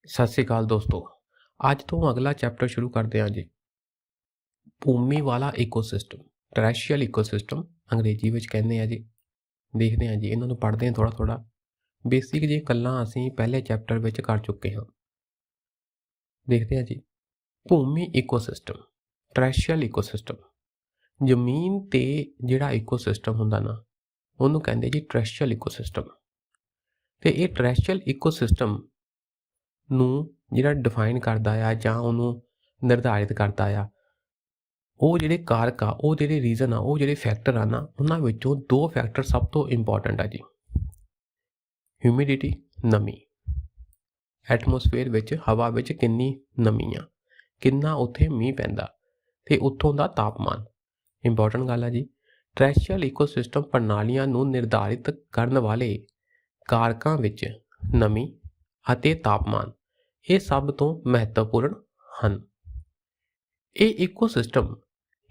सत श्री अकाल दोस्तों। ਅੱਜ ਤੋਂ ਅਗਲਾ ਚੈਪਟਰ ਸ਼ੁਰੂ ਕਰਦੇ ਹਾਂ ਜੀ। ਭੂਮੀ ਵਾਲਾ ਇਕੋਸਿਸਟਮ, ਟਰੈਸ਼ੀਅਲ ਇਕੋਸਿਸਟਮ ਅੰਗਰੇਜ਼ੀ ਵਿੱਚ ਕਹਿੰਦੇ ਆ ਜੀ। ਦੇਖਦੇ ਹਾਂ ਜੀ, ਇਹਨਾਂ ਨੂੰ ਪੜ੍ਹਦੇ ਹਾਂ ਥੋੜਾ ਬੇਸਿਕ ਜੀ ਗੱਲਾਂ ਅਸੀਂ ਪਹਿਲੇ ਚੈਪਟਰ ਵਿੱਚ ਕਰ ਚੁੱਕੇ ਹਾਂ। ਦੇਖਦੇ ਹਾਂ ਜੀ, ਭੂਮੀ ਇਕੋਸਿਸਟਮ, ਟਰੈਸ਼ੀਅਲ ਇਕੋਸਿਸਟਮ। ਜ਼ਮੀਨ ਤੇ ਜਿਹੜਾ ਇਕੋਸਿਸਟਮ ਹੁੰਦਾ ਨਾ, ਉਹਨੂੰ ਕਹਿੰਦੇ ਜੀ ਟਰੈਸ਼ੀਅਲ ਇਕੋਸਿਸਟਮ। ਤੇ ਇਹ ਟਰੈਸ਼ੀਅਲ ਇਕੋਸਿਸਟਮ ਨੂੰ ਜਿਹੜਾ ਡਿਫਾਈਨ ਕਰਦਾ ਆ ਜਾਂ ਉਹਨੂੰ ਨਿਰਧਾਰਿਤ ਕਰਦਾ ਆ, ਉਹ ਜਿਹੜੇ ਕਾਰਕ ਆ, ਉਹ ਜਿਹੜੇ ਰੀਜ਼ਨ ਆ, ਉਹ ਜਿਹੜੇ ਫੈਕਟਰ ਆ ਨਾ, ਉਹਨਾਂ ਵਿੱਚੋਂ ਦੋ ਫੈਕਟਰ ਸਭ ਤੋਂ ਇੰਪੋਰਟੈਂਟ ਆ ਜੀ। ਹਿਊਮਿਡਿਟੀ, ਨਮੀ। ਐਟਮੋਸਫੇਅਰ ਵਿੱਚ, ਹਵਾ ਵਿੱਚ ਕਿੰਨੀ ਨਮੀ ਆ, ਕਿੰਨਾ ਉੱਥੇ ਮੀਂਹ ਪੈਂਦਾ, ਤੇ ਉੱਥੋਂ ਦਾ ਤਾਪਮਾਨ ਇੰਪੋਰਟੈਂਟ ਗੱਲ ਆ ਜੀ। ਟਰੈਸ਼ੀਅਲ ਇਕੋਸਿਸਟਮ ਪ੍ਰਣਾਲੀਆਂ ਨੂੰ ਨਿਰਧਾਰਿਤ ਕਰਨ ਵਾਲੇ ਕਾਰਕਾਂ ਵਿੱਚ ਨਮੀ ਅਤੇ ਤਾਪਮਾਨ ਇਹ ਸਭ ਤੋਂ ਮਹੱਤਵਪੂਰਨ ਹਨ। ਇਹ ਇਕੋਸਿਸਟਮ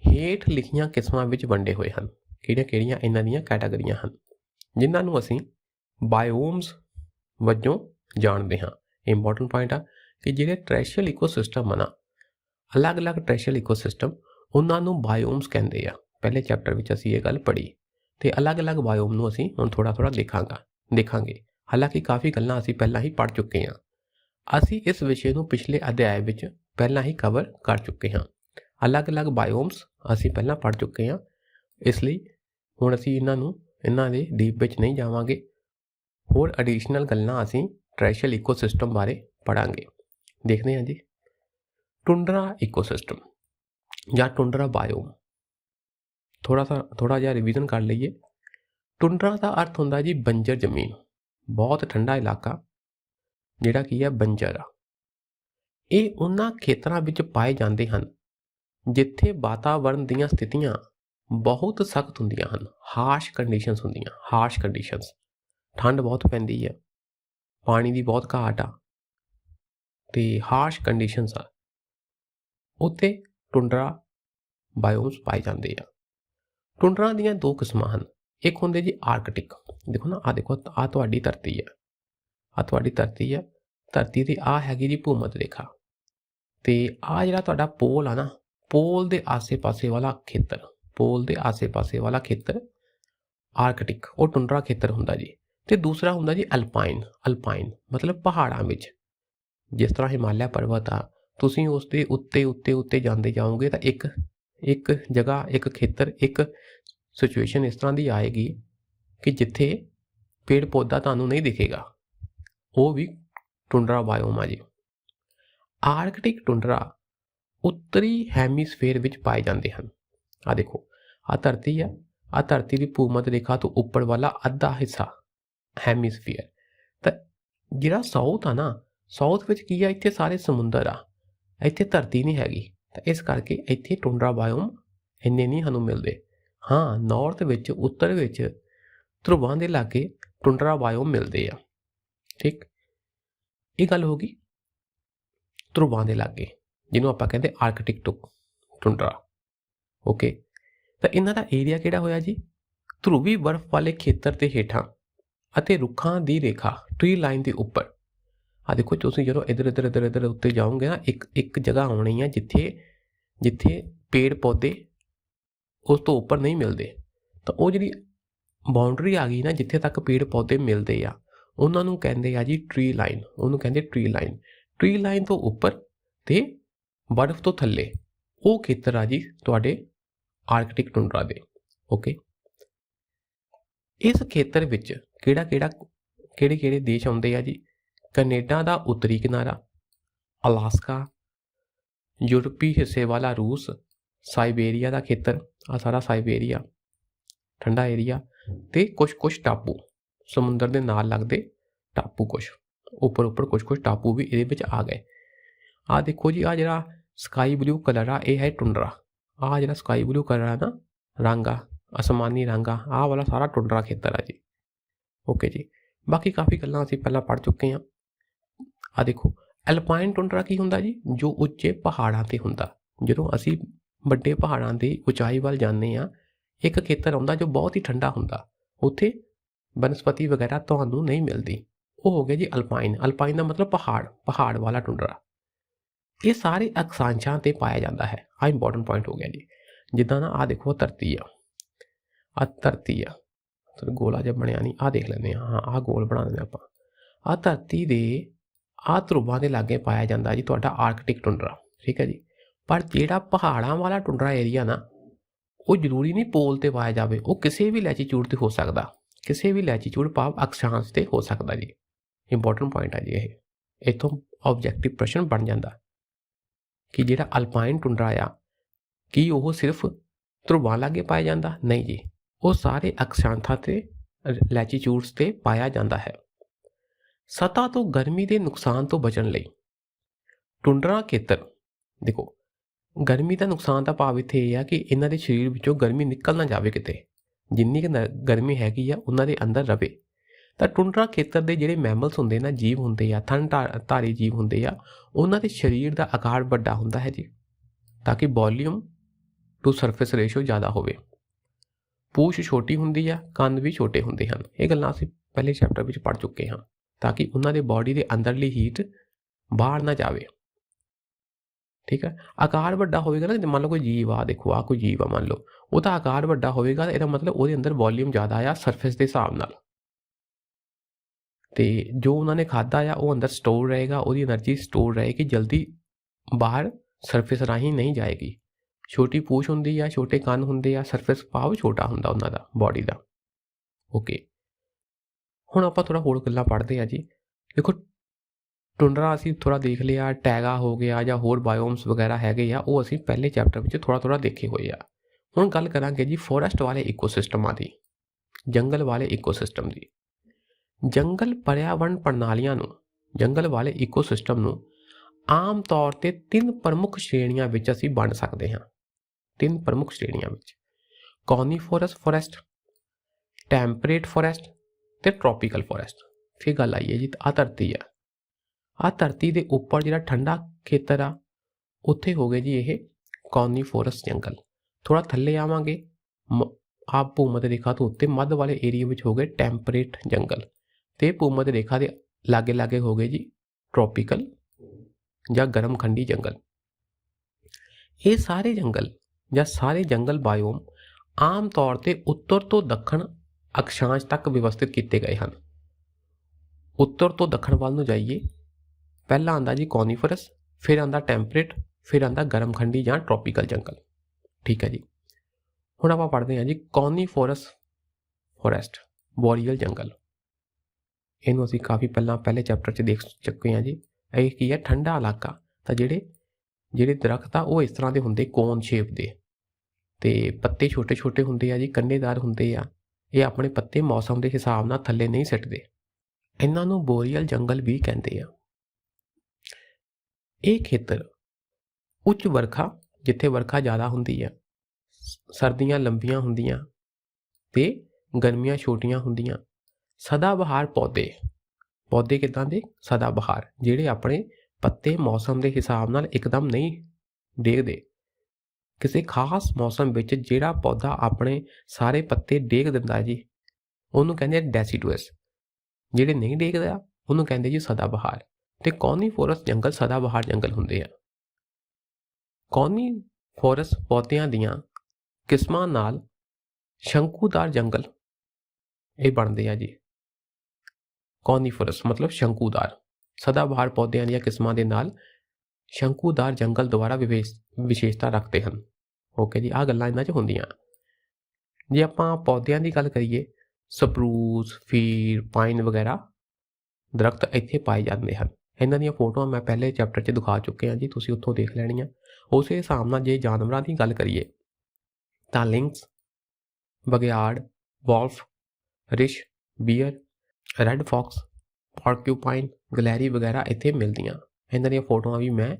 ਹੇਠ ਲਿਖੀਆਂ ਕਿਸਮਾਂ ਵਿੱਚ ਵੰਡੇ ਹੋਏ ਹਨ। ਕਿਹੜੀਆਂ ਇਹਨਾਂ ਦੀਆਂ ਕੈਟਾਗਰੀਆਂ ਹਨ, ਜਿਨ੍ਹਾਂ ਨੂੰ ਅਸੀਂ ਬਾਇਓਮਸ ਵਜੋਂ ਜਾਣਦੇ ਹਾਂ। ਇੰਪੋਰਟੈਂਟ ਪੁਆਇੰਟ ਆ ਕਿ ਜਿਹੜੇ ਟਰੈਸ਼ੀਅਲ ਇਕੋਸਿਸਟਮ ਆ ਨਾ, ਅਲੱਗ-ਅਲੱਗ ਟਰੈਸ਼ੀਅਲ ਇਕੋਸਿਸਟਮ, ਉਹਨਾਂ ਨੂੰ ਬਾਇਓਮਸ ਕਹਿੰਦੇ ਆ। ਪਹਿਲੇ ਚੈਪਟਰ ਵਿੱਚ ਅਸੀਂ ਇਹ ਗੱਲ ਪੜ੍ਹੀ, ਤੇ ਅਲੱਗ-ਅਲੱਗ ਬਾਇਓਮ ਨੂੰ ਅਸੀਂ ਹੁਣ ਥੋੜਾ ਦੇਖਾਂਗੇ। ਹਾਲਾਂਕਿ ਕਾਫੀ ਗੱਲਾਂ ਅਸੀਂ ਪਹਿਲਾਂ ਹੀ ਪੜ੍ਹ ਚੁੱਕੇ ਹਾਂ। ਅਸੀਂ ਇਸ ਵਿਸ਼ੇ ਨੂੰ ਪਿਛਲੇ ਅਧਿਆਇ ਵਿੱਚ ਪਹਿਲਾਂ ਹੀ ਕਵਰ ਕਰ ਚੁੱਕੇ ਹਾਂ। ਅਲੱਗ-ਅਲੱਗ ਬਾਇਓਮਸ ਅਸੀਂ ਪਹਿਲਾਂ ਪੜ੍ਹ ਚੁੱਕੇ ਹਾਂ, ਇਸ ਲਈ ਹੁਣ ਅਸੀਂ ਇਹਨਾਂ ਦੇ ਡੀਪ ਵਿੱਚ ਨਹੀਂ ਜਾਵਾਂਗੇ। ਹੋਰ ਐਡੀਸ਼ਨਲ ਗੱਲਾਂ ਅਸੀਂ ਟਰੈਸ਼ੀਅਲ ਇਕੋਸਿਸਟਮ ਬਾਰੇ ਪੜ੍ਹਾਂਗੇ। ਦੇਖਦੇ ਹਾਂ ਜੀ, ਟੁੰਡਰਾ ਇਕੋਸਿਸਟਮ ਜਾਂ ਟੁੰਡਰਾ ਬਾਇਓਮ। ਥੋੜਾ ਜਿਹਾ ਰਿਵੀਜ਼ਨ ਕਰ ਲਈਏ। ਟੁੰਡਰਾ ਦਾ ਅਰਥ ਹੁੰਦਾ ਜੀ ਬੰਜਰ ਜ਼ਮੀਨ, ਬਹੁਤ ਠੰਡਾ ਇਲਾਕਾ ਜਿਹੜਾ ਕੀ ਹੈ ਬੰਜਰ ਆ। ਇਹ ਉਹਨਾਂ ਖੇਤਰਾਂ ਵਿੱਚ ਪਾਏ ਜਾਂਦੇ ਹਨ ਜਿੱਥੇ ਵਾਤਾਵਰਣ ਦੀਆਂ ਸਥਿਤੀਆਂ ਬਹੁਤ ਸਖਤ ਹੁੰਦੀਆਂ ਹਨ। ਹਾਰਸ਼ ਕੰਡੀਸ਼ਨਸ, ਠੰਡ ਬਹੁਤ ਪੈਂਦੀ ਹੈ, ਪਾਣੀ ਦੀ ਬਹੁਤ ਘਾਟ ਆ, ਤੇ ਹਾਰਸ਼ ਕੰਡੀਸ਼ਨਸ ਆ, ਉੱਥੇ ਟੁੰਡਰਾ ਬਾਇਓਮਸ ਪਾਏ ਜਾਂਦੇ ਆ। ਟੁੰਡਰਾ ਦੀਆਂ ਦੋ ਕਿਸਮਾਂ ਹਨ। ਇੱਕ ਹੁੰਦੇ ਜੀ ਆਰਕਟਿਕ। ਦੇਖੋ ਨਾ, ਆਹ ਤੁਹਾਡੀ ਧਰਤੀ ਹੈ, ਧਰਤੀ ਦੀ ਆਹ ਹੈਗੀ ਜੀ ਭੂਮੱਧ ਰੇਖਾ, ਤੇ ਆਹ ਜਿਹੜਾ ਤੁਹਾਡਾ ਪੋਲ ਆ ਨਾ, ਪੋਲ ਦੇ ਆਸੇ-ਪਾਸੇ ਵਾਲਾ ਖੇਤਰ ਆਰਕਟਿਕ, ਉਹ ਟੁੰਡਰਾ ਖੇਤਰ ਹੁੰਦਾ ਜੀ। ਤੇ ਦੂਸਰਾ ਹੁੰਦਾ ਜੀ ਅਲਪਾਈਨ ਮਤਲਬ ਪਹਾੜਾਂ ਵਿੱਚ। ਜਿਸ ਤਰ੍ਹਾਂ ਹਿਮਾਲਿਆ ਪਰਬਤ ਆ, ਤੁਸੀਂ ਉਸ ਦੇ ਉੱਤੇ ਜਾਂਦੇ ਜਾਓਗੇ ਤਾਂ ਇੱਕ ਜਗ੍ਹਾ, ਇੱਕ ਖੇਤਰ, ਇੱਕ ਸਿਚੁਏਸ਼ਨ ਇਸ ਤਰ੍ਹਾਂ ਦੀ ਆਏਗੀ ਕਿ ਜਿੱਥੇ ਪੇੜ ਪੌਦਾ ਤੁਹਾਨੂੰ ਨਹੀਂ ਦਿਖੇਗਾ, ਉਹ ਵੀ ਟੁੰਡਰਾ ਬਾਇਓਮ ਆ ਜੀ। ਆਰਕਟਿਕ ਟੁੰਡਰਾ ਉੱਤਰੀ ਹੈਮੀਸਫੇਅਰ ਵਿੱਚ ਪਾਏ ਜਾਂਦੇ ਹਨ। ਆਹ ਦੇਖੋ, ਆਹ ਧਰਤੀ ਆ, ਆਹ ਧਰਤੀ ਦੀ ਭੂਮੱਧ ਰੇਖਾ ਤੋਂ ਉੱਪਰ ਵਾਲਾ ਅੱਧਾ ਹਿੱਸਾ ਹੈਮੀਸਫੇਅਰ। ਤਾਂ ਜਿਹੜਾ ਸਾਊਥ ਆ ਨਾ, ਸਾਊਥ ਵਿੱਚ ਕੀ ਆ, ਇੱਥੇ ਸਾਰੇ ਸਮੁੰਦਰ ਆ, ਇੱਥੇ ਧਰਤੀ ਨਹੀਂ ਹੈਗੀ, ਤਾਂ ਇਸ ਕਰਕੇ ਇੱਥੇ ਟੁੰਡਰਾ ਬਾਇਓਮ ਇੰਨੇ ਨਹੀਂ ਸਾਨੂੰ ਮਿਲਦੇ। ਹਾਂ, ਨਾਰਥ ਵਿੱਚ, ਉੱਤਰ ਵਿੱਚ, ਧਰੁਵਾਂ ਦੇ ਲਾਗੇ ਟੁੰਡਰਾ ਬਾਇਓਮ ਮਿਲਦੇ ਆ। ਠੀਕ, ਇਹ ਗੱਲ ਹੋ ਗਈ ਧਰੁਵਾਂ ਦੇ ਲਾਗੇ, ਜਿਹਨੂੰ ਆਪਾਂ ਕਹਿੰਦੇ ਆਰਕਟਿਕ ਟੁੰਡਰਾ। ਓਕੇ, ਤਾਂ ਇਹਨਾਂ ਦਾ ਏਰੀਆ ਕਿਹੜਾ ਹੋਇਆ ਜੀ? ਧਰੁਵੀ ਬਰਫ਼ ਵਾਲੇ ਖੇਤਰ ਦੇ ਹੇਠਾਂ ਅਤੇ ਰੁੱਖਾਂ ਦੀ ਰੇਖਾ, ਟ੍ਰੀ ਲਾਈਨ ਦੇ ਉੱਪਰ। ਆਹ ਦੇਖੋ, ਤੁਸੀਂ ਜਦੋਂ ਇੱਧਰ ਉੱਤੇ ਜਾਓਗੇ ਨਾ, ਇੱਕ ਜਗ੍ਹਾ ਆਉਣੀ ਆ ਜਿੱਥੇ ਪੇੜ ਪੌਦੇ ਉਸ ਤੋਂ ਉੱਪਰ ਨਹੀਂ ਮਿਲਦੇ। ਤਾਂ ਉਹ ਜਿਹੜੀ ਬਾਉਂਡਰੀ ਆ ਗਈ ਨਾ, ਜਿੱਥੇ ਤੱਕ ਪੇੜ ਪੌਦੇ ਮਿਲਦੇ ਆ, ਉਹਨਾਂ ਨੂੰ ਕਹਿੰਦੇ ਆ ਜੀ ਟ੍ਰੀ ਲਾਈਨ। ਟ੍ਰੀ ਲਾਈਨ ਤੋਂ ਉੱਪਰ ਤੇ ਬਰਫ਼ ਤੋਂ ਥੱਲੇ ਉਹ ਖੇਤਰ ਆ ਜੀ ਤੁਹਾਡੇ ਆਰਕਟਿਕ ਟੁੰਡਰਾ ਦੇ। ਓਕੇ, ਇਸ ਖੇਤਰ ਵਿੱਚ ਕਿਹੜੇ ਦੇਸ਼ ਆਉਂਦੇ ਆ ਜੀ? ਕੈਨੇਡਾ ਦਾ ਉੱਤਰੀ ਕਿਨਾਰਾ, ਅਲਾਸਕਾ, ਯੂਰਪੀ ਹਿੱਸੇ ਵਾਲਾ ਰੂਸ, ਸਾਈਬੇਰੀਆ ਦਾ ਖੇਤਰ, ਆ ਸਾਰਾ ਸਾਈਬੇਰੀਆ ਠੰਡਾ ਏਰੀਆ, ਤੇ ਕੁਛ ਟਾਪੂ, ਸਮੁੰਦਰ ਦੇ ਨਾਲ ਲੱਗਦੇ ਟਾਪੂ, ਕੁਛ ਉੱਪਰ ਕੁਛ ਟਾਪੂ ਵੀ ਇਹਦੇ ਵਿੱਚ ਆ ਗਏ। ਆਹ ਦੇਖੋ ਜੀ, ਆਹ ਜਿਹੜਾ ਸਕਾਈ ਬਲੂ ਕਲਰ ਆ, ਇਹ ਹੈ ਟੁੰਡਰਾ। ਆਹ ਜਿਹੜਾ ਸਕਾਈ ਬਲੂ ਕਲਰ ਆ ਨਾ, ਰੰਗ ਆ, ਅਸਮਾਨੀ ਰੰਗ ਆ, ਆਹ ਵਾਲਾ ਸਾਰਾ ਟੁੰਡਰਾ ਖੇਤਰ ਆ ਜੀ। ਓਕੇ ਜੀ, ਬਾਕੀ ਕਾਫੀ ਗੱਲਾਂ ਅਸੀਂ ਪਹਿਲਾਂ ਪੜ੍ਹ ਚੁੱਕੇ ਹਾਂ। ਆਹ ਦੇਖੋ, ਐਲਪਾਈਨ ਟੁੰਡਰਾ ਕੀ ਹੁੰਦਾ ਜੀ? ਜੋ ਉੱਚੇ ਪਹਾੜਾਂ 'ਤੇ ਹੁੰਦਾ। ਜਦੋਂ ਅਸੀਂ ਵੱਡੇ ਪਹਾੜਾਂ ਦੀ ਉਚਾਈ ਵੱਲ ਜਾਂਦੇ ਹਾਂ, ਇੱਕ ਖੇਤਰ ਆਉਂਦਾ ਜੋ ਬਹੁਤ ਹੀ ਠੰਡਾ ਹੁੰਦਾ, ਉੱਥੇ ਬਨਸਪਤੀ ਵਗੈਰਾ ਤੁਹਾਨੂੰ ਨਹੀਂ ਮਿਲਦੀ, वो हो गया जी अल्पाइन। अल्पाइन का मतलब पहाड़ वाला टुंडरा। ये सारे अक्षांशां ते पाया जाता है। आ इंपॉर्टेंट पॉइंट हो गया जी। जिदा ना आ देखो धरती आ धरती आ गोला जब बनया नहीं, आ देख लें। हाँ आ गोल बना दें आप। आ धरती के आ ध्रुवां के लागे पाया जाता जी तुहाडा आर्कटिक टुंडरा। ठीक है जी। पर जिहड़ा पहाड़ां वाला टुंडरा एरिया ना, वो जरूरी नहीं पोल ते पाया जाए, वो किसी भी लैटीट्यूड ते हो सकता, किसी भी लैटीट्यूड भाव अक्षांश ते हो सकता जी। इंपॉर्टेंट पॉइंट है जी ये। इतों ऑब्जैक्टिव प्रश्न बन जाता कि जिहड़ा अल्पाइन टुंडरा आ की वो सिर्फ ध्रुवां लागे पाया जाता? नहीं जी, वो सारे अक्षांशां ते लैटीट्यूड्स ते पाया जाता है। सतह तो गर्मी के नुकसान तो बचने लई टुंडरा खेतर देखो, गर्मी का नुकसान का भाव इत्थे यह है कि इन्हां दे शरीर विचों गर्मी निकल ना जाए किते, जिन्नी क गर्मी हैगी आ उन्हां दे अंदर रवे। तो टुंडरा खेतर के जिहड़े मैमल्स होंदे ना, जीव होंदे आ, थन धारी जीव होंदे आ, उन्हां दे शरीर का आकार वड्डा हुंदा है जी, ताकि वॉल्यूम टू सरफेस रेशो ज़्यादा होवे। पूछ छोटी हुंदी आ, कंन भी छोटे हुंदे हन। ये गल्लां असीं पहले चैप्टर विच पढ़ चुके हाँ, ताकि उन्हां दे बॉडी के अंदरली हीट बाहर ना जाए। ठीक है। आकार वड्डा होएगा ना, मान लो कोई जीव आ, देखो आ कोई जीव आ, मान लो ਉਹਦਾ आकार वड्डा होएगा, ਇਹਦਾ मतलब ਉਹਦੇ अंदर वॉल्यूम ज़्यादा आ सरफेस के हिसाब नाल, ते जो उन्होंने खादा आ वो अंदर स्टोर रहेगा, वो एनर्जी स्टोर रहेगी, जल्दी बाहर सरफेस राही नहीं जाएगी। छोटी पूछ होंदी आ, छोटे कंन होंदे आ, सरफेस भाव छोटा हुंदा उन्हां दा बॉडी का। ओके, हुण आपां थोड़ा होर गल्लां पढ़दे आ जी। देखो टुंडरा असीं थोड़ा देख लिया, टैगा हो गया या होर बायोम्स वगैरह हैगे आ, वो असीं पहले चैप्टर विच थोड़ा थोड़ा देखे हुए आ। हुण गल करांगे जी फॉरेस्ट वाले इकोसिस्टमां दी, जंगल वाले इकोसिस्टम दी। जंगल पर्यावरण प्रणालियां नूं, जंगल वाले इकोसिस्टम नूं आम तौर ते 3 प्रमुख श्रेणियां विच असीं वंड सकदे हां। 3 प्रमुख श्रेणियां विच कॉनीफोरस फॉरेस्ट, टैंपरेट फॉरेस्ट ते ट्रॉपिकल फॉरेस्ट। फिर गल आई है जी आ धरती आ, आ धरती के उपर जिहड़ा ठंडा खेतर आ उत्थे हो गए जी ये कॉनीफोरस जंगल। थोड़ा थल्ले आवांगे आप भूमध्य रेखा तो उत्ते मध्य वाले एरिया में हो गए टैंपरेट जंगल, ते भूमध्य रेखा के लागे लागे हो गए जी ट्रॉपिकल या गर्म खंडी जंगल। ये सारे जंगल या सारे जंगल बायोम आम तौर ते उत्तर तो दक्षिण अक्षांश तक व्यवस्थित किए गए हैं। उत्तर तो दक्षिण वाल नूं जाइए, पहला आंदा जी कॉनीफरस, फिर आंदा टैंपरेट, फिर आंदा गर्म खंडी या ट्रॉपिकल जंगल। ठीक है जी। हुण आपां पढ़दे हां जी कॉनीफोरस फॉरेस्ट, बोरियल जंगल। इहनूं असीं काफ़ी पहले चैप्टर च देख चुके हैं जी। ये की है ठंडा इलाका, तो जिहड़े दरख्त आ वो इस तरह के हुंदे कोन शेप के, ते पत्ते छोटे छोटे हुंदे आ जी, कंडेदार हुंदे आ। ये अपने पत्ते मौसम के हिसाब नाल थल्ले नहीं सिੱਟਦੇ। इन्हां नूं बोरियल जंगल भी कहते हैं। ये खेतर उच्च वर्खा, जिथे वर्खा ज़्यादा हुंदी है, सर्दियां लंबियां हुंदियां ते गर्मियां छोटियां हुंदियां। सदाबहार पौधे किदां दे? सदाबहार, जिहड़े अपने पत्ते मौसम के हिसाब नाल एकदम नहीं ਡੇਗਦੇ। किसी खास मौसम विच जिहड़ा पौधा अपने सारे पत्ते ਡੇਗ दिंदा जी, ਉਹਨੂੰ ਕਹਿੰਦੇ ਡੈਸੀਡੂਅਸ। ਜਿਹੜੇ नहीं ਡੇਗਦਾ ਉਹਨੂੰ ਕਹਿੰਦੇ जी सदाबहार। ਤੇ कॉनीफोरस जंगल सदाबहार जंगल हुंदे आ। कॉनीफोरस पौधिਆਂ ਦੀਆਂ किस्मां नाल शंकुदार जंगल ये बनते हैं जी। कॉनीफोरस मतलब शंकुदार, सदाबहार पौधों दी किस्मां दे नाल शंकुदार जंगल द्वारा विशेषता रखते हैं। ओके जी, आ गल्लां इन्हां च हुंदियां। जे आपां पौधों की गल करिए, सप्रूस, फीर, पाइन वगैरह दरख्त इत्थे पाए जाते हैं। इन्हां दी फोटोआं मैं पहले चैप्टर च दिखा चुके हैं जी, तुसीं उत्थों देख लैणियां। उस हिसाब नाल जे जानवरां की गल करिए तां लिंक्स, बघियाड़, वॉल्फ, रिछ, बीयर, रैड फॉक्स, पॉर्क्यूपाइन, गलैरी वगैरह इत्थे मिलदियां। इन्हां दी फोटोआं भी मैं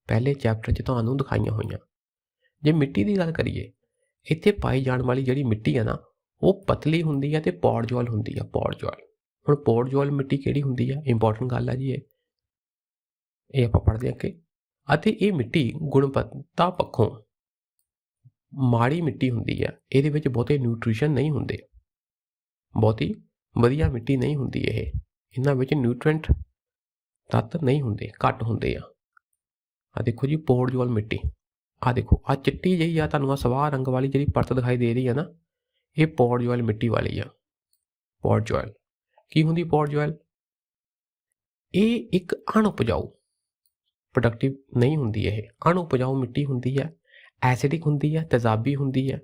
पहले चैप्टर च तुहानूं दिखाईआं होईआं। जे मिट्टी की गल करिए, इत्थे पाई जाण वाली जिहड़ी मिट्टी है ना, वो पतली हुंदी है ते पौड़जॉल हुंदी है। पौड़जॉल, हुण पौड़जॉल मिट्टी किहड़ी हुंदी है? इंपॉर्टेंट गल है जी। ये आपां पढ़दे अगे। अते ये मिट्टी गुणवत्ता पक्षों माड़ी मिट्टी हुंदी है। इहदे विच बहुते न्यूट्रीशन नहीं हुंदे, बहुती वधिया मिट्टी नहीं हुंदी। इन्हां विच न्यूट्रीएंट तत्त नहीं हुंदे, घट हुंदे आ। देखो जी पोरजोल मिट्टी, देखो चिट्टी जी तुहानूं सवाह रंग वाली जी परत दिखाई दे रही है ना, ये पोरजोल मिट्टी वाली आ। पोरजोल की हुंदी पोरजोल? ये एक अणउपजाऊ प्रोडक्टिव नहीं हुंदी, ये अणउपजाऊ मिट्टी हुंदी है, एसिडिक हुंदी है, तेजाबी हुंदी है।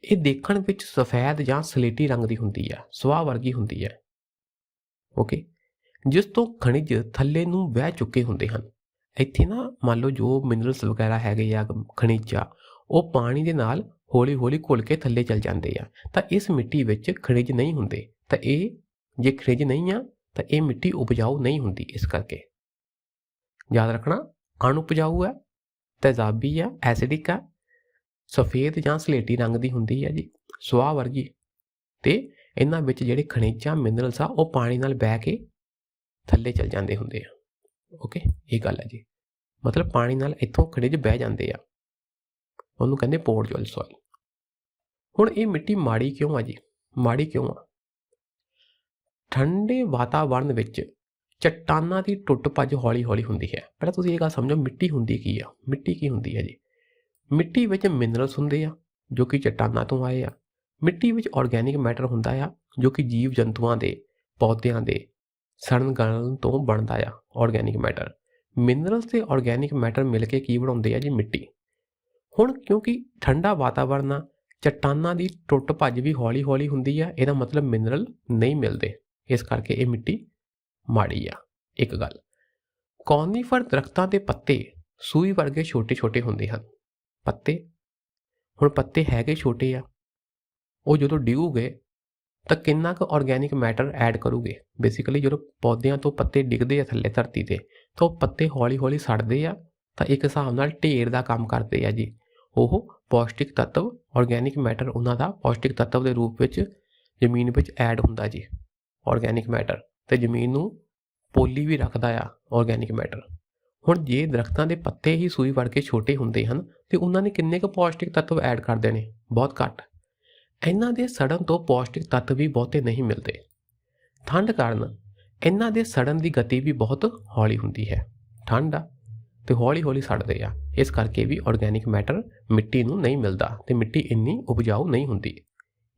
ये देखण विच सफेद जां सलेटी रंग दी हुंदी है, सवाह वर्गी हुंदी है। ओके, जिस तो खनिज थल्ले नूं बह चुके हुंदे हन। ਇੱਥੇ ਨਾ ਮੰਨ ਲਓ ਜੋ ਮਿਨਰਲਸ ਵਗੈਰਾ ਹੈਗੇ ਆ, ਖਣਿਜ ਆ, ਉਹ ਪਾਣੀ ਦੇ ਨਾਲ ਹੌਲੀ ਹੌਲੀ ਘੁਲ ਕੇ ਥੱਲੇ ਚਲ ਜਾਂਦੇ ਆ। ਤਾਂ ਇਸ ਮਿੱਟੀ ਵਿੱਚ ਖਣਿਜ ਨਹੀਂ ਹੁੰਦੇ, ਤਾਂ ਇਹ ਜੇ ਖਣਿਜ ਨਹੀਂ ਆ ਤਾਂ ਇਹ ਮਿੱਟੀ ਉਪਜਾਊ ਨਹੀਂ ਹੁੰਦੀ। ਇਸ ਕਰਕੇ ਯਾਦ ਰੱਖਣਾ, ਅਣਉਪਜਾਊ ਹੈ, ਤੇਜ਼ਾਬੀ ਆ, ਐਸਿਡਿਕ ਆ, ਸਫੇਦ ਜਾਂ ਸਲੇਟੀ ਰੰਗ ਦੀ ਹੁੰਦੀ ਆ ਜੀ, ਸੁਆਹ ਵਰਗੀ। ਤੇ ਇਹਨਾਂ ਵਿੱਚ ਜਿਹੜੇ ਖਣਿਜ ਆ, ਮਿਨਰਲਸ ਆ, ਉਹ ਪਾਣੀ ਨਾਲ ਬਹਿ ਕੇ ਥੱਲੇ ਚਲ ਜਾਂਦੇ ਹੁੰਦੇ ਆ। ओके, ये गल है जी, मतलब पानी नाल इत्थों खनिज बह जाते हैं, उन्होंने कहते पोरजोल सॉइल। हुण ये मिट्टी माड़ी क्यों आ जी? माड़ी क्यों आ? ठंडे वातावरण विच चट्टानां दी टुट भज हौली हौली हुंदी है। पहलां तुसीं ये गल समझो, मिट्टी हुंदी की आ? मिट्टी की हुंदी है जी? मिट्टी विच मिनरल्स हुंदे आ जो कि चट्टानां तों आए आ। मिट्टी विच ऑर्गेनिक मैटर हुंदा आ जो कि जीव जंतुआं दे, पौदिਆਂ ਦੇ सड़न गलन तो बनता आ ऑर्गेनिक मैटर। मिनरल्स ते ऑर्गेनिक मैटर मिल के की बनाउंदे आ जी? मिट्टी। हुण क्योंकि ठंडा वातावरण आ, चट्टानां दी टुट भज भी हौली हौली हुंदी आ, इहदा मतलब मिनरल नहीं मिलते, इस करके ये मिट्टी माड़ी आ। एक गल, कॉनीफर दरख्तां दे पत्ते सूई वर्गे छोटे छोटे हुंदे हन। पत्ते हुण पत्ते हैगे छोटे आ, वो जदों डिगूगे तो किन्ना क ऑर्गेनिक मैटर ऐड करूगे। बेसिकली जो पौदिਆਂ ਤੋਂ पत्ते डिगदे आ थल्ले धरती ते, तो पत्ते हौली हौली सड़दे आ, तो एक हिसाब नाल ढेर दा काम करदे आ जी। ਉਹ पौष्टिक तत्व ऑर्गेनिक मैटर ਉਹਨਾਂ ਦਾ पौष्टिक तत्व ਦੇ रूप ਵਿੱਚ ਜ਼ਮੀਨ ਵਿੱਚ ਐਡ ਹੁੰਦਾ ਜੀ, ऑर्गेनिक मैटर, ਤੇ ਜ਼ਮੀਨ ਨੂੰ ਪੋਲੀ ਵੀ ਰੱਖਦਾ ਆ ऑर्गेनिक मैटर। ਹੁਣ ਜੇ ਦਰਖਤਾਂ ਦੇ ਪੱਤੇ ਹੀ ਸੂਈ ਵੜ ਕੇ ਛੋਟੇ ਹੁੰਦੇ ਹਨ ਤੇ ਉਹਨਾਂ ਨੇ ਕਿੰਨੇ ਕੁ ਪੌਸ਼ਟਿਕ ਤੱਤਵ ਐਡ ਕਰਦੇ ਨੇ? ਬਹੁਤ ਘੱਟ। ਇਹਨਾਂ ਦੇ ਸੜਨ ਤੋਂ ਪੌਸ਼ਟਿਕ ਤੱਤ ਵੀ ਬਹੁਤੇ ਨਹੀਂ ਮਿਲਦੇ। ਠੰਡ ਕਾਰਨ ਇਹਨਾਂ ਦੇ ਸੜਨ ਦੀ ਗਤੀ ਵੀ ਬਹੁਤ ਹੌਲੀ ਹੁੰਦੀ ਹੈ। ਠੰਡ ਆ ਤੇ ਹੌਲੀ ਹੌਲੀ ਸੜਦੇ ਆ, ਇਸ ਕਰਕੇ ਵੀ ਆਰਗੈਨਿਕ ਮੈਟਰ ਮਿੱਟੀ ਨੂੰ ਨਹੀਂ ਮਿਲਦਾ ਤੇ ਮਿੱਟੀ ਇੰਨੀ ਉਪਜਾਊ ਨਹੀਂ ਹੁੰਦੀ।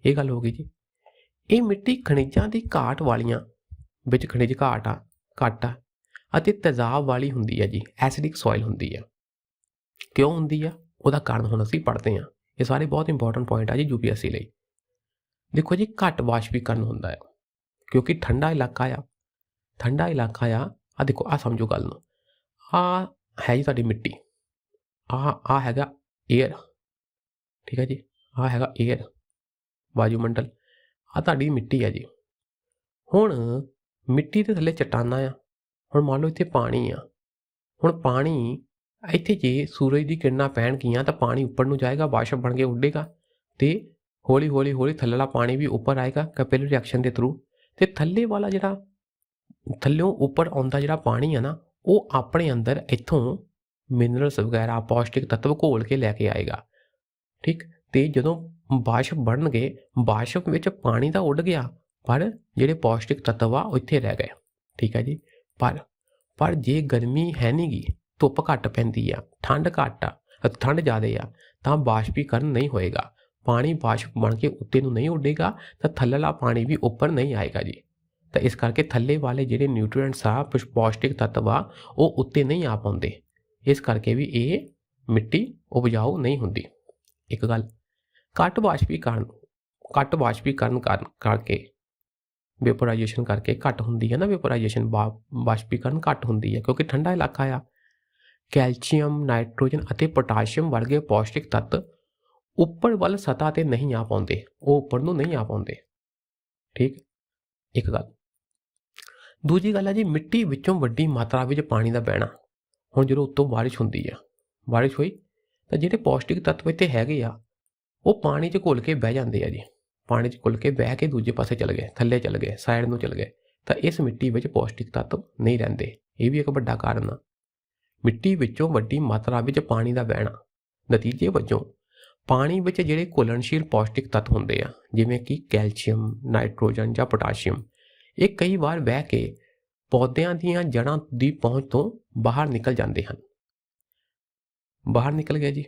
ਇਹ ਗੱਲ ਹੋ ਗਈ ਜੀ। ਇਹ ਮਿੱਟੀ ਖਣਿਜਾਂ ਦੀ ਘਾਟ ਵਾਲੀਆਂ ਵਿੱਚ ਖਣਿਜ ਘੱਟ ਆ ਅਤੇ ਤੇਜ਼ਾਬ ਵਾਲੀ ਹੁੰਦੀ ਹੈ ਜੀ, ਐਸਿਡਿਕ ਸੋਇਲ ਹੁੰਦੀ ਆ। ਕਿਉਂ ਹੁੰਦੀ ਆ? ਉਹਦਾ ਕਾਰਨ ਹੁਣ ਅਸੀਂ ਪੜ੍ਹਦੇ ਹਾਂ। ਇਹ ਸਾਰੇ ਬਹੁਤ ਇੰਪੋਰਟੈਂਟ ਪੁਆਇੰਟ ਆ ਜੀ UPSC ਲਈ। ਦੇਖੋ ਜੀ, ਘੱਟ ਵਾਸ਼ਪੀਕਰਨ ਹੁੰਦਾ ਆ ਕਿਉਂਕਿ ਠੰਡਾ ਇਲਾਕਾ ਆ। ਠੰਡਾ ਇਲਾਕਾ ਆ ਦੇਖੋ, ਆ ਸਮਝੋ ਗੱਲ ਨੂੰ। ਆ ਹੈ ਜੀ ਤੁਹਾਡੀ ਮਿੱਟੀ, ਆ ਹੈਗਾ ਏਅਰ, ਠੀਕ ਹੈ ਜੀ, ਆ ਹੈਗਾ ਏਅਰ, ਵਾਯੂਮੰਡਲ। ਆ ਤੁਹਾਡੀ ਮਿੱਟੀ ਆ ਜੀ। ਹੁਣ ਮਿੱਟੀ ਦੇ ਥੱਲੇ ਚਟਾਨਾਂ ਆ। ਹੁਣ ਮੰਨ ਲਓ ਇੱਥੇ ਪਾਣੀ ਆ। ਹੁਣ ਪਾਣੀ ਇੱਥੇ ਜੇ ਸੂਰਜ ਦੀ ਕਿਰਨਾਂ ਪੈਣਗੀਆਂ ਤਾਂ ਪਾਣੀ ਉੱਪਰ ਨੂੰ ਜਾਏਗਾ, ਵਾਸ਼ਪ ਬਣ ਕੇ ਉੱਡੇਗਾ ਤੇ ਹੌਲੀ ਹੌਲੀ ਹੌਲੀ ਥੱਲੇਲਾ ਪਾਣੀ ਵੀ ਉੱਪਰ ਆਏਗਾ ਕੈਪਿਲਰੀ ਰਿਐਕਸ਼ਨ ਦੇ ਥਰੂ। ਤੇ ਥੱਲੇ ਵਾਲਾ ਜਿਹੜਾ ਥੱਲਿਓਂ ਉੱਪਰ ਆਉਂਦਾ ਜਿਹੜਾ ਪਾਣੀ ਆ ਨਾ, ਉਹ ਆਪਣੇ ਅੰਦਰ ਇੱਥੋਂ ਮਿਨਰਲਸ ਵਗੈਰਾ ਪੌਸ਼ਟਿਕ ਤੱਤਵ ਘੋਲ ਕੇ ਲੈ ਕੇ ਆਏਗਾ, ਠੀਕ। ਤੇ ਜਦੋਂ ਵਾਸ਼ਪ ਬਣਨਗੇ, ਵਾਸ਼ਪ ਵਿੱਚ ਪਾਣੀ ਤਾਂ ਉੱਡ ਗਿਆ ਪਰ ਜਿਹੜੇ ਪੌਸ਼ਟਿਕ ਤੱਤਵ ਆ ਉਹ ਇੱਥੇ ਰਹਿ ਗਏ, ਠੀਕ ਹੈ ਜੀ। ਪਰ ਜੇ ਗਰਮੀ ਹੈ ਨਹੀਂ ਗੀ, ਧੁੱਪ ਘੱਟ ਪੈਂਦੀ ਆ, ਠੰਡ ਘੱਟ ਆ, ਠੰਡ ਜ਼ਿਆਦਾ ਆ, ਤਾਂ ਵਾਸ਼ਪੀਕਰਨ ਨਹੀਂ ਹੋਏਗਾ। ਪਾਣੀ ਵਾਸ਼ਪ ਬਣ ਕੇ ਉੱਤੇ ਨੂੰ ਨਹੀਂ ਉੱਡੇਗਾ ਤਾਂ ਥੱਲੇਲਾ ਪਾਣੀ ਵੀ ਉੱਪਰ ਨਹੀਂ ਆਏਗਾ ਜੀ। ਤਾਂ ਇਸ ਕਰਕੇ ਥੱਲੇ ਵਾਲੇ ਜਿਹੜੇ ਨਿਊਟ੍ਰੀਐਂਟਸ ਆ, ਪੌਸ਼ਟਿਕ ਤੱਤਵ ਆ, ਉਹ ਉੱਤੇ ਨਹੀਂ ਆ ਪਾਉਂਦੇ। ਇਸ ਕਰਕੇ ਵੀ ਇਹ ਮਿੱਟੀ ਉਪਜਾਊ ਨਹੀਂ ਹੁੰਦੀ। ਇੱਕ ਗੱਲ, ਘੱਟ ਵਾਸ਼ਪੀਕਰਨ ਕਰਕੇ वेपोराइजेशन करके घट होंदी है ना, वेपोराइजेशन वाष्पीकरण घट होंदी है क्योंकि ठंडा इलाका आ। कैल्शियम, नाइट्रोजन ਅਤੇ पोटाशियम वर्गे पौष्टिक तत्त ਉੱਪਰ ਵੱਲ ਸਤ੍ਹਾ ਤੇ ਨਹੀਂ ਆ ਪਾਉਂਦੇ, ਉਹ ਉੱਪਰ ਨੂੰ ਨਹੀਂ ਆ ਪਾਉਂਦੇ, ਠੀਕ। ਇੱਕ ਗੱਲ। ਦੂਜੀ ਗੱਲ ਹੈ ਜੀ, ਮਿੱਟੀ ਵਿੱਚੋਂ ਵੱਡੀ ਮਾਤਰਾ ਵਿੱਚ ਪਾਣੀ ਦਾ ਬਹਿਣਾ। ਹੁਣ ਜਦੋਂ ਉੱਤੋਂ ਬਾਰਿਸ਼ ਹੁੰਦੀ ਆ, ਬਾਰਿਸ਼ ਹੋਈ ਤਾਂ ਜਿਹੜੇ ਪੌਸ਼ਟਿਕ ਤੱਤਵ ਇੱਥੇ ਹੈਗੇ ਆ ਉਹ ਪਾਣੀ 'ਚ ਘੁਲ ਕੇ ਬਹਿ ਜਾਂਦੇ ਆ ਜੀ। ਪਾਣੀ 'ਚ ਘੁਲ ਕੇ ਬਹਿ ਕੇ ਦੂਜੇ ਪਾਸੇ ਚਲੇ ਗਏ, ਥੱਲੇ ਚਲੇ ਗਏ, ਸਾਈਡ ਨੂੰ ਚਲੇ ਗਏ, ਤਾਂ ਇਸ ਮਿੱਟੀ ਵਿੱਚ ਪੌਸ਼ਟਿਕ ਤੱਤਵ ਨਹੀਂ ਰਹਿੰਦੇ। ਇਹ ਵੀ ਇੱਕ ਵੱਡਾ ਕਾਰਨ ਆ, ਮਿੱਟੀ ਵਿੱਚੋਂ ਵੱਡੀ ਮਾਤਰਾ ਵਿੱਚ ਪਾਣੀ ਦਾ ਵਹਿਣਾ। ਨਤੀਜੇ ਵਜੋਂ ਪਾਣੀ ਵਿੱਚ ਜਿਹੜੇ ਘੁਲਣਸ਼ੀਲ ਪੌਸ਼ਟਿਕ ਤੱਤ ਹੁੰਦੇ ਆ, ਜਿਵੇਂ ਕਿ ਕੈਲਸ਼ੀਅਮ, ਨਾਈਟ੍ਰੋਜਨ ਜਾਂ ਪੋਟਾਸ਼ੀਅਮ, ਇਹ ਕਈ ਵਾਰ ਬਹਿ ਕੇ ਪੌਦਿਆਂ ਦੀਆਂ ਜੜ੍ਹਾਂ ਦੀ ਪਹੁੰਚ ਤੋਂ ਬਾਹਰ ਨਿਕਲ ਜਾਂਦੇ ਹਨ। ਬਾਹਰ ਨਿਕਲ ਗਏ ਜੀ,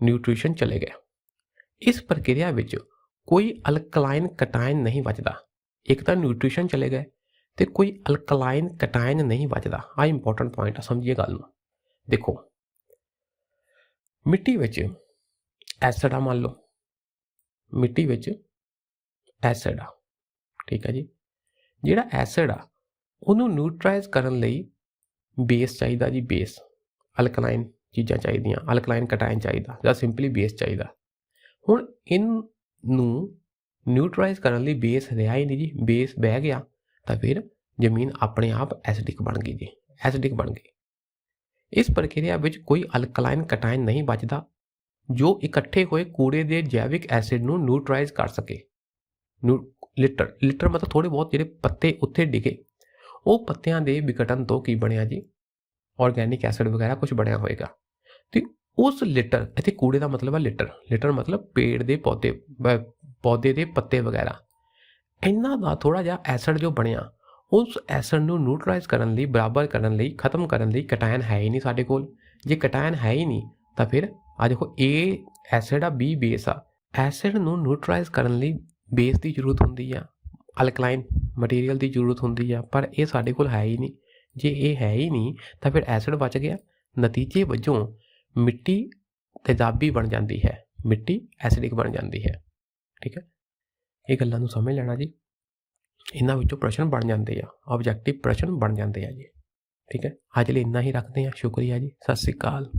ਨਿਊਟ੍ਰੀਸ਼ਨ ਚਲੇ ਗਏ। ਇਸ ਪ੍ਰਕਿਰਿਆ ਵਿੱਚ ਕੋਈ ਅਲਕਲਾਈਨ ਕਟਾਇਨ ਨਹੀਂ ਬਚਦਾ। ਇੱਕ ਤਾਂ ਨਿਊਟ੍ਰੀਸ਼ਨ ਚਲੇ ਗਏ ਤੇ ਕੋਈ ਅਲਕਲਾਈਨ ਕਟਾਇਨ ਨਹੀਂ ਬਚਦਾ। ਆ ਇੰਪੋਰਟੈਂਟ ਪੁਆਇੰਟ ਆ, ਸਮਝੀਏ ਗੱਲ ਨੂੰ। ਦੇਖੋ, ਮਿੱਟੀ ਵਿੱਚ ਐਸਿਡ ਆ, ਮੰਨ ਲਓ ਮਿੱਟੀ ਵਿੱਚ ਐਸਿਡ ਆ, ਠੀਕ ਹੈ ਜੀ। ਜਿਹੜਾ ਐਸਿਡ ਆ ਉਹਨੂੰ ਨਿਊਟਰਾਈਜ਼ ਕਰਨ ਲਈ ਬੇਸ ਚਾਹੀਦਾ ਜੀ, ਬੇਸ, ਅਲਕਲਾਈਨ ਚੀਜ਼ਾਂ ਚਾਹੀਦੀਆਂ, ਅਲਕਲਾਈਨ ਕਟਾਇਨ ਚਾਹੀਦਾ ਜਾਂ ਸਿੰਪਲੀ ਬੇਸ ਚਾਹੀਦਾ। ਹੁਣ ਇਹਨੂੰ ਨਿਊਟਰਾਈਜ਼ ਕਰਨ ਲਈ ਬੇਸ ਰਿਹਾ ਹੀ ਨਹੀਂ ਜੀ, ਬੇਸ ਬਹਿ ਗਿਆ ਤਾਂ ਫਿਰ ਜ਼ਮੀਨ ਆਪਣੇ ਆਪ ਐਸਿਡਿਕ ਬਣ ਗਈ ਜੀ, ਐਸਿਡਿਕ ਬਣ ਗਈ। ਇਸ ਪ੍ਰਕਿਰਿਆ ਵਿੱਚ ਕੋਈ ਅਲਕਲਾਈਨ ਕਟਾਇਨ ਨਹੀਂ ਬਚਦਾ ਜੋ ਇਕੱਠੇ ਹੋਏ ਕੂੜੇ ਦੇ ਜੈਵਿਕ ਐਸਿਡ ਨੂੰ ਨਿਊਟਰਾਈਜ਼ ਕਰ ਸਕੇ। ਲਿਟਰ ਮਤਲਬ ਥੋੜ੍ਹੇ ਬਹੁਤ ਜਿਹੜੇ ਪੱਤੇ ਉੱਥੇ ਡਿਗੇ, ਉਹ ਪੱਤਿਆਂ ਦੇ ਵਿਘਟਨ ਤੋਂ ਕੀ ਬਣਿਆ ਜੀ, ਆਰਗੈਨਿਕ ਐਸਿਡ ਵਗੈਰਾ ਕੁਝ ਬਣਿਆ ਹੋਏਗਾ। ਤੇ ਉਸ ਲਿਟਰ, ਇੱਥੇ ਕੂੜੇ ਦਾ ਮਤਲਬ ਹੈ ਲਿਟਰ, ਲਿਟਰ ਮਤਲਬ ਪੇੜ ਦੇ ਪੌਦੇ ਦੇ ਪੱਤੇ ਵਗੈਰਾ, ਇਹਨਾਂ ਦਾ ਥੋੜ੍ਹਾ ਜਿਹਾ ਐਸਿਡ ਜੋ ਬਣਿਆ, ਉਸ ਐਸਿਡ ਨੂੰ ਨਿਊਟਰਾਈਜ਼ ਕਰਨ ਲਈ, ਬਰਾਬਰ ਕਰਨ ਲਈ, ਖਤਮ ਕਰਨ ਲਈ ਕਟਾਇਨ ਹੈ ਹੀ ਨਹੀਂ ਸਾਡੇ ਕੋਲ। ਜੇ ਕਟਾਇਨ ਹੈ ਹੀ ਨਹੀਂ ਤਾਂ ਫਿਰ ਆ ਦੇਖੋ, A ਐਸਿਡ ਆ, B ਬੇਸ ਆ। ਐਸਿਡ ਨੂੰ ਨਿਊਟਰਾਈਜ਼ ਕਰਨ ਲਈ ਬੇਸ ਦੀ ਜ਼ਰੂਰਤ ਹੁੰਦੀ ਆ, ਅਲਕਲਾਈਨ ਮਟੀਰੀਅਲ ਦੀ ਜ਼ਰੂਰਤ ਹੁੰਦੀ ਆ, ਪਰ ਇਹ ਸਾਡੇ ਕੋਲ ਹੈ ਹੀ ਨਹੀਂ। ਜੇ ਇਹ ਹੈ ਹੀ ਨਹੀਂ ਤਾਂ ਫਿਰ ਐਸਿਡ ਬਚ ਗਿਆ। ਨਤੀਜੇ ਵਜੋਂ ਮਿੱਟੀ ਤੇਜ਼ਾਬੀ ਬਣ ਜਾਂਦੀ ਹੈ, ਮਿੱਟੀ ਐਸਿਡਿਕ ਬਣ ਜਾਂਦੀ ਹੈ, ਠੀਕ ਹੈ। ਇਹ ਗੱਲਾਂ ਨੂੰ ਸਮਝ ਲੈਣਾ ਜੀ। ਇਹਨਾਂ ਵਿੱਚੋਂ ਪ੍ਰਸ਼ਨ ਬਣ ਜਾਂਦੇ ਆ, ਆਬਜੈਕਟਿਵ ਪ੍ਰਸ਼ਨ ਬਣ ਜਾਂਦੇ ਆ ਜੀ, ਠੀਕ ਹੈ। ਅੱਜ ਲਈ ਇੰਨਾ ਹੀ ਰੱਖਦੇ ਹਾਂ। ਸ਼ੁਕਰੀਆ ਜੀ, ਸਤਿ ਸ਼੍ਰੀ ਅਕਾਲ।